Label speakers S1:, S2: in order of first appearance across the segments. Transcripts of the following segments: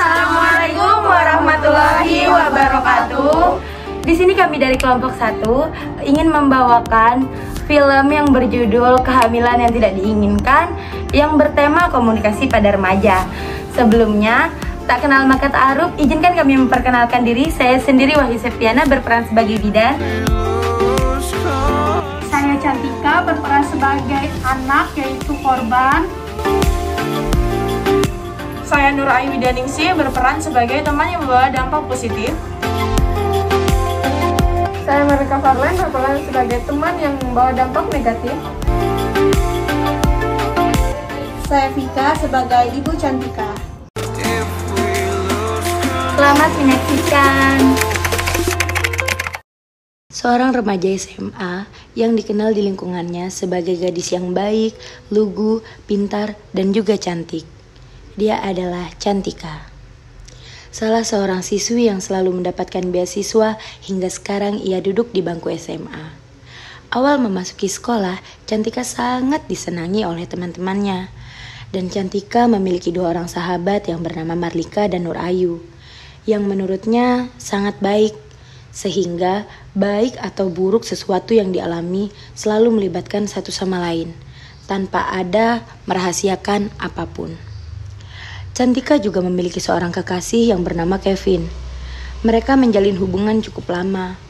S1: Assalamualaikum warahmatullahi wabarakatuh. Di sini kami dari kelompok 1 ingin membawakan film yang berjudul Kehamilan yang Tidak Diinginkan yang bertema komunikasi pada remaja. Sebelumnya, tak kenal maka ta'aruf, izinkan kami memperkenalkan diri. Saya sendiri Wahyu Septiana berperan sebagai bidan.
S2: Saya Cantika berperan sebagai anak yaitu korban.
S3: Saya Nur Ayu Widaningsih berperan sebagai teman yang membawa dampak positif.
S4: Saya Marika Farlen berperan sebagai teman yang membawa dampak negatif.
S5: Saya Vika sebagai Ibu Cantika.
S1: Selamat menyaksikan.
S6: Seorang remaja SMA yang dikenal di lingkungannya sebagai gadis yang baik, lugu, pintar, dan juga cantik. Dia adalah Cantika. Salah seorang siswi yang selalu mendapatkan beasiswa hingga sekarang ia duduk di bangku SMA. Awal memasuki sekolah, Cantika sangat disenangi oleh teman-temannya. Dan Cantika memiliki 2 orang sahabat yang bernama Marlika dan Nur Ayu, yang menurutnya sangat baik. Sehingga baik atau buruk sesuatu yang dialami selalu melibatkan satu sama lain, tanpa ada merahasiakan apapun. Cantika juga memiliki seorang kekasih yang bernama Kevin. Mereka menjalin hubungan cukup lama.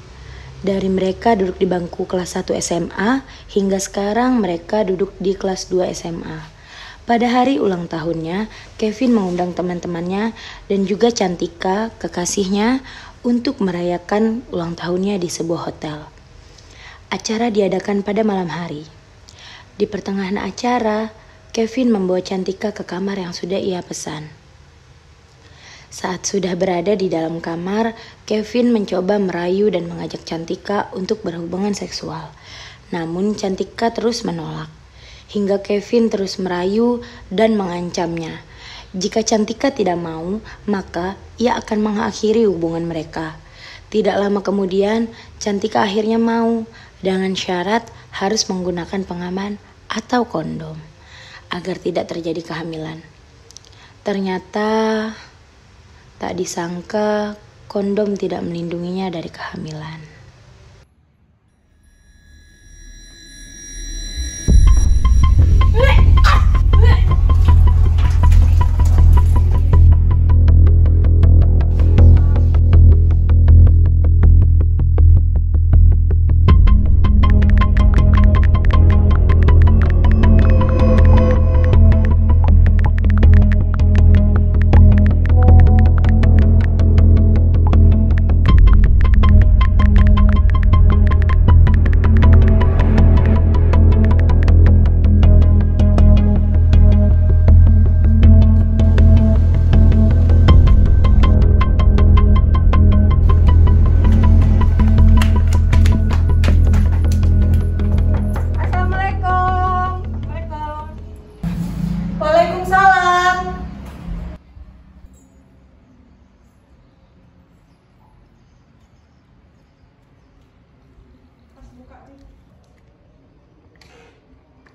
S6: Dari mereka duduk di bangku kelas 1 SMA, hingga sekarang mereka duduk di kelas 2 SMA. Pada hari ulang tahunnya, Kevin mengundang teman-temannya dan juga Cantika, kekasihnya, untuk merayakan ulang tahunnya di sebuah hotel. Acara diadakan pada malam hari. Di pertengahan acara, Kevin membawa Cantika ke kamar yang sudah ia pesan. Saat sudah berada di dalam kamar, Kevin mencoba merayu dan mengajak Cantika untuk berhubungan seksual. Namun Cantika terus menolak, hingga Kevin terus merayu dan mengancamnya. Jika Cantika tidak mau, maka ia akan mengakhiri hubungan mereka. Tidak lama kemudian, Cantika akhirnya mau dengan syarat harus menggunakan pengaman atau kondom agar tidak terjadi kehamilan. Ternyata tak disangka kondom tidak melindunginya dari kehamilan.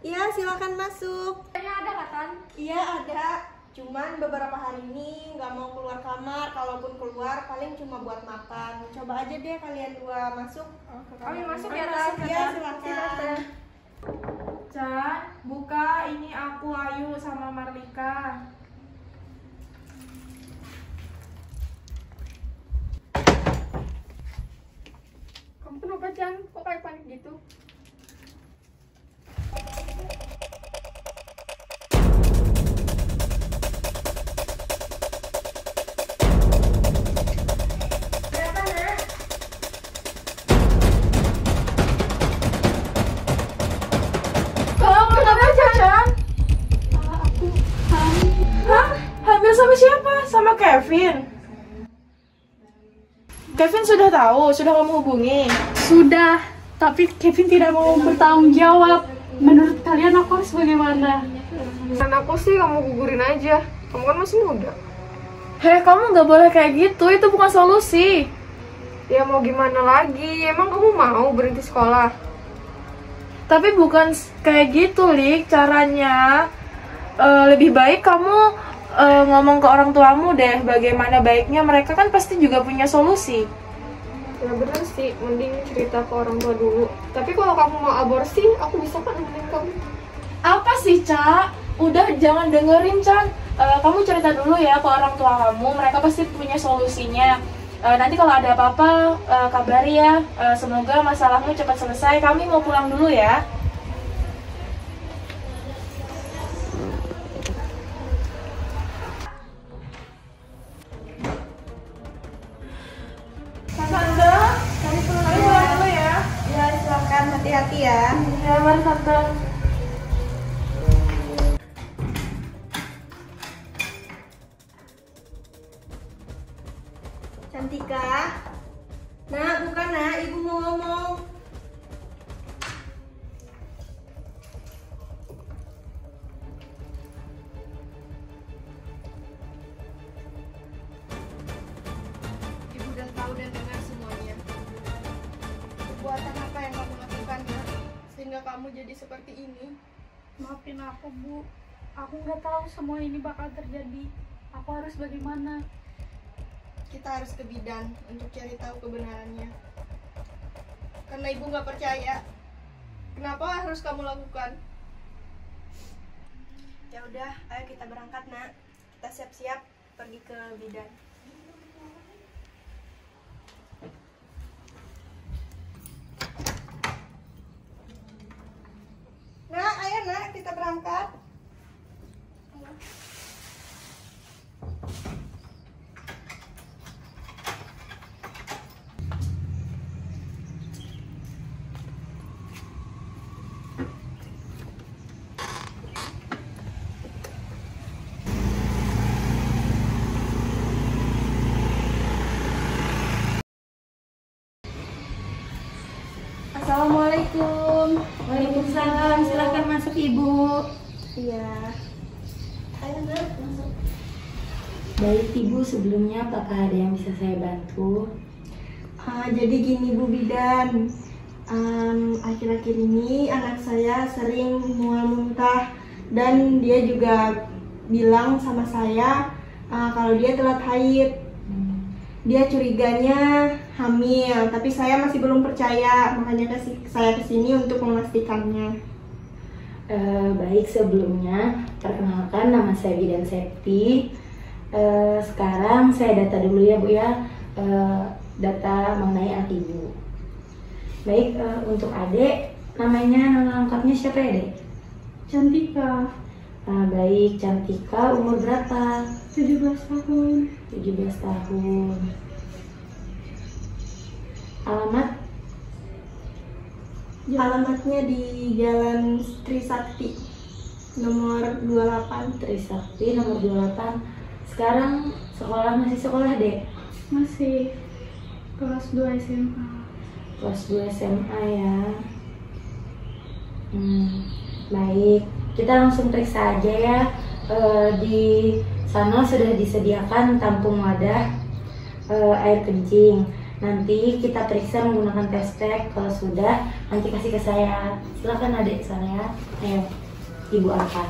S5: Iya, silakan masuk.
S4: Ada Katan?
S5: Iya, ada. Cuman beberapa hari ini nggak mau keluar kamar. Kalaupun keluar, paling cuma buat makan. Coba aja deh kalian 2 masuk.
S4: Kami masuk ya,
S5: Tan? Iya, silakan.
S3: Can, buka, ini aku Ayu sama Marlika.
S4: Kamu kenapa, Chan? Kok kayak panik gitu?
S3: Hamil sama siapa? Sama Kevin. Kevin sudah tahu, sudah kamu hubungi.
S2: Sudah, tapi Kevin tidak mau bertanggung jawab. Menurut kalian aku harus bagaimana?
S4: Dan aku sih kamu gugurin aja. Kamu kan masih muda.
S3: Hei, kamu nggak boleh kayak gitu, itu bukan solusi.
S4: Ya mau gimana lagi? Emang kamu mau berhenti sekolah?
S3: Tapi bukan kayak gitu, Lik, caranya. Lebih baik kamu ngomong ke orang tuamu deh, bagaimana baiknya, mereka kan pasti juga punya solusi.
S4: Ya bener sih, mending cerita ke orang tua dulu. Tapi kalau kamu mau aborsi, aku bisa kan nemenin kamu.
S3: Apa sih, Ca? Udah, jangan dengerin, Chan. Kamu cerita dulu ya ke orang tua kamu, mereka pasti punya solusinya. Nanti kalau ada apa-apa, kabari ya. Semoga masalahmu cepat selesai. Kami mau pulang dulu ya. Tante, kami pulang dulu ya.
S5: Ya silakan, hati-hati ya.
S3: Ya, mari Tante.
S5: Cantika. Nak, bukan nak, ibu mau ngomong.
S4: Ibu udah tahu dan dengar semuanya. Perbuatan apa yang kamu lakukan, Nak? Sehingga kamu jadi seperti ini.
S2: Maafin aku, Bu. Aku nggak tahu semua ini bakal terjadi. Aku harus bagaimana?
S4: Kita harus ke bidan untuk cari tahu kebenarannya. Karena ibu nggak percaya. Kenapa harus kamu lakukan?
S5: Ya udah, ayo kita berangkat nak. Kita siap-siap pergi ke bidan. Nah, ayo nak, kita berangkat. Assalamualaikum.
S1: Waalaikumsalam, silakan masuk Ibu.
S5: Iya. Ayo nak, masuk.
S6: Baik Ibu, sebelumnya apakah ada yang bisa saya bantu?
S5: Jadi gini Bu Bidan, akhir-akhir ini anak saya sering mual muntah dan dia juga bilang sama saya kalau dia telat haid. Dia curiganya hamil, tapi saya masih belum percaya, makanya saya kesini untuk memastikannya.
S6: Baik, sebelumnya perkenalkan nama saya Bidan Septi. Sekarang saya data dulu ya Bu ya, data mengenai anak Ibu. Baik, untuk adik, nama lengkapnya siapa ya Dek?
S2: Cantika,
S6: Baik, Cantika umur berapa?
S2: 17 tahun.
S6: 17 tahun. Alamat?
S5: Alamatnya di Jalan Trisakti nomor 28.
S6: Trisakti nomor 28. Sekarang masih sekolah Dek?
S2: Masih kelas 2 SMA.
S6: Kelas 2 SMA ya. Baik, kita langsung periksa aja ya. Di sana sudah disediakan tampung wadah air kencing. Nanti kita periksa menggunakan test pack. Kalau sudah, nanti kasih ke saya. Silakan adik sana ya. Ayo, Ibu angkat.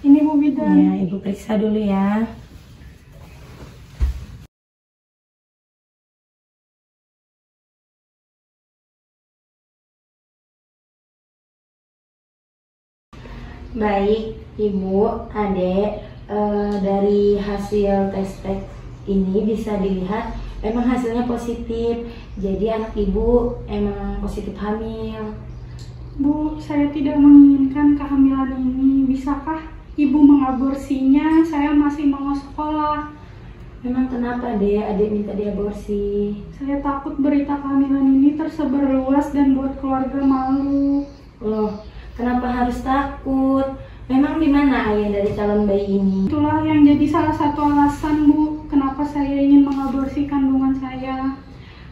S2: Ini Bu Bidan.
S6: Ya, Ibu periksa dulu ya. Baik, Ibu, Adek, dari hasil tes pack ini bisa dilihat emang hasilnya positif. Jadi anak Ibu emang positif hamil.
S2: Bu, saya tidak menginginkan kehamilan ini. Bisakah Ibu mengaborsinya? Saya masih mau sekolah.
S6: Memang kenapa Dek Adek minta diaborsi?
S2: Saya takut berita kehamilan ini tersebar luas dan buat keluarga malu.
S6: Loh, kenapa harus takut? Memang di mana ayah dari calon bayi ini?
S2: Itulah yang jadi salah satu alasan, Bu, kenapa saya ingin mengaborsi kandungan saya.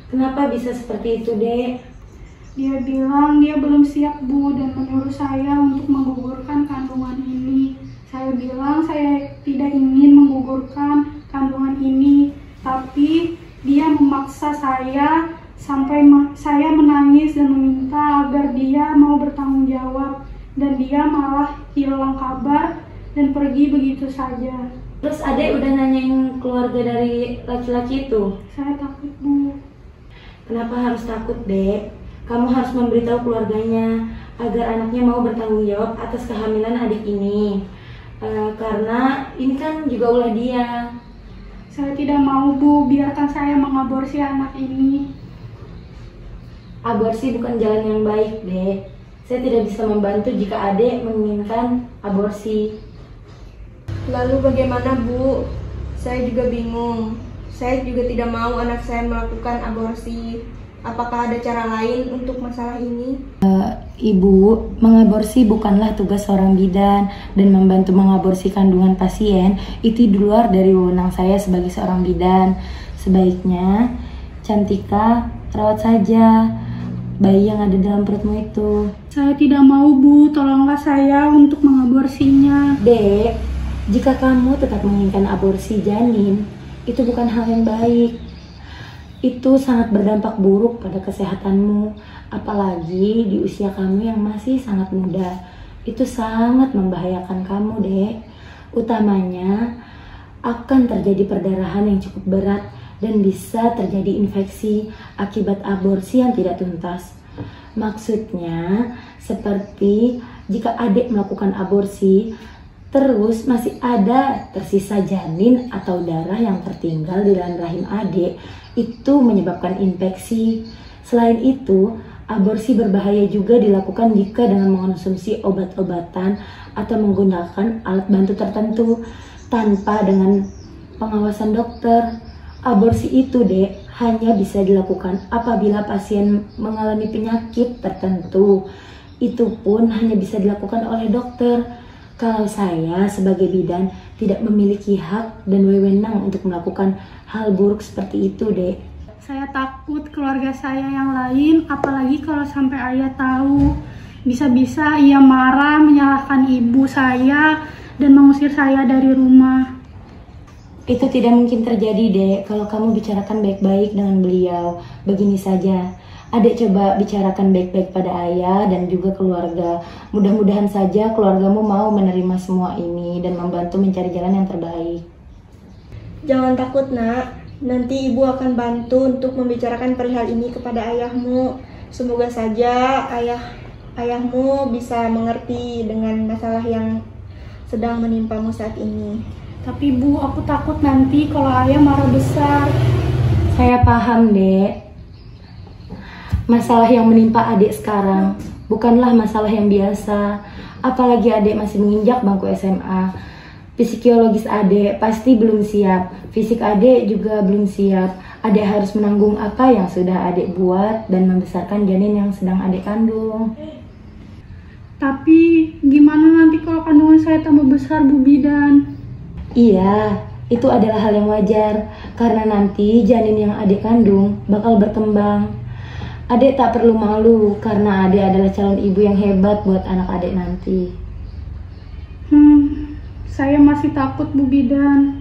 S6: Kenapa bisa seperti itu, Dek?
S2: Dia bilang dia belum siap, Bu, dan menyuruh saya untuk menggugurkan kandungan ini. Saya bilang saya tidak ingin menggugurkan kandungan ini, tapi dia memaksa saya sampai saya menangis dan meminta agar dia mau bertanggung jawab, dan dia malah hilang kabar dan pergi begitu saja.
S6: Terus adek udah nanyain keluarga dari laki-laki itu?
S2: Saya takut, Bu.
S6: Kenapa harus takut, Dek? Kamu harus memberitahu keluarganya agar anaknya mau bertanggung jawab atas kehamilan adik ini. Karena ini kan juga ulah dia.
S2: Saya tidak mau, Bu. Biarkan saya mengaborsi anak ini.
S6: Aborsi bukan jalan yang baik, Dek. Saya tidak bisa membantu jika adek menginginkan aborsi.
S5: Lalu bagaimana, Bu? Saya juga bingung. Saya juga tidak mau anak saya melakukan aborsi. Apakah ada cara lain untuk masalah ini?
S6: Ibu, mengaborsi bukanlah tugas seorang bidan, dan membantu mengaborsi kandungan pasien itu di luar dari wewenang saya sebagai seorang bidan. Sebaiknya Cantika rawat saja bayi yang ada dalam perutmu itu.
S2: Saya tidak mau, Bu. Tolonglah saya untuk mengaborsinya.
S6: Dek, jika kamu tetap menginginkan aborsi janin, itu bukan hal yang baik. Itu sangat berdampak buruk pada kesehatanmu, apalagi di usia kamu yang masih sangat muda. Itu sangat membahayakan kamu, Dek. Utamanya akan terjadi perdarahan yang cukup berat dan bisa terjadi infeksi akibat aborsi yang tidak tuntas. Maksudnya, seperti jika adik melakukan aborsi, terus masih ada tersisa janin atau darah yang tertinggal di dalam rahim adik, itu menyebabkan infeksi. Selain itu, aborsi berbahaya juga dilakukan jika dengan mengonsumsi obat-obatan atau menggunakan alat bantu tertentu tanpa dengan pengawasan dokter. Aborsi itu, Dek, hanya bisa dilakukan apabila pasien mengalami penyakit tertentu. Itu pun hanya bisa dilakukan oleh dokter. Kalau saya sebagai bidan tidak memiliki hak dan wewenang untuk melakukan hal buruk seperti itu, Dek.
S2: Saya takut keluarga saya yang lain, apalagi kalau sampai ayah tahu. Bisa-bisa ia marah, menyalahkan ibu saya, dan mengusir saya dari rumah.
S6: Itu tidak mungkin terjadi, Dek, kalau kamu bicarakan baik-baik dengan beliau. Begini saja, Adek coba bicarakan baik-baik pada ayah dan juga keluarga. Mudah-mudahan saja keluargamu mau menerima semua ini dan membantu mencari jalan yang terbaik.
S5: Jangan takut, Nak. Nanti Ibu akan bantu untuk membicarakan perihal ini kepada ayahmu. Semoga saja ayahmu bisa mengerti dengan masalah yang sedang menimpamu saat ini.
S2: Tapi, Bu, aku takut nanti kalau ayah marah besar.
S6: Saya paham, Dek. Masalah yang menimpa adik sekarang bukanlah masalah yang biasa. Apalagi adik masih menginjak bangku SMA. Psikologis adik pasti belum siap. Fisik adik juga belum siap. Adik harus menanggung apa yang sudah adik buat dan membesarkan janin yang sedang adik kandung.
S2: Tapi, gimana nanti kalau kandungan saya tambah besar, Bu Bidan?
S6: Iya, itu adalah hal yang wajar. Karena nanti janin yang adik kandung bakal berkembang. Adek tak perlu malu karena adek adalah calon ibu yang hebat buat anak adek nanti.
S2: Saya masih takut, Bu Bidan.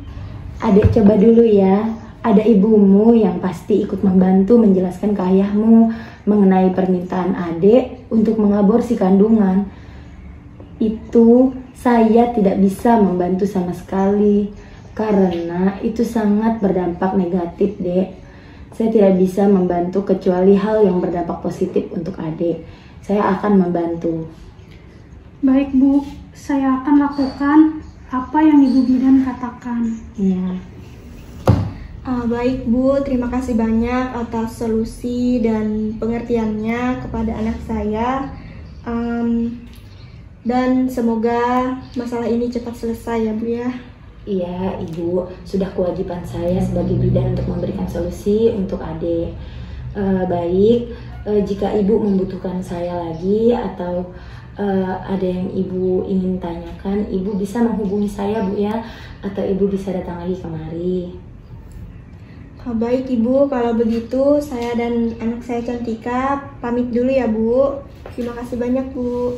S6: Adek coba dulu ya. Ada ibumu yang pasti ikut membantu menjelaskan ke ayahmu mengenai permintaan adek untuk mengaborsi kandungan. Itu saya tidak bisa membantu sama sekali karena itu sangat berdampak negatif, Dek. Saya tidak bisa membantu kecuali hal yang berdampak positif untuk adik. Saya akan membantu.
S2: Baik, Bu. Saya akan lakukan apa yang Ibu Bidan katakan.
S6: Ya.
S5: Baik, Bu. Terima kasih banyak atas solusi dan pengertiannya kepada anak saya. Dan semoga masalah ini cepat selesai ya, Bu ya.
S6: Iya, Ibu, sudah kewajiban saya sebagai bidan untuk memberikan solusi untuk adik. Baik, jika Ibu membutuhkan saya lagi atau ada yang Ibu ingin tanyakan, Ibu bisa menghubungi saya, Bu ya, atau Ibu bisa datang lagi kemari.
S5: Baik, Ibu, kalau begitu saya dan anak saya Cantika pamit dulu ya, Bu. Terima kasih banyak, Bu.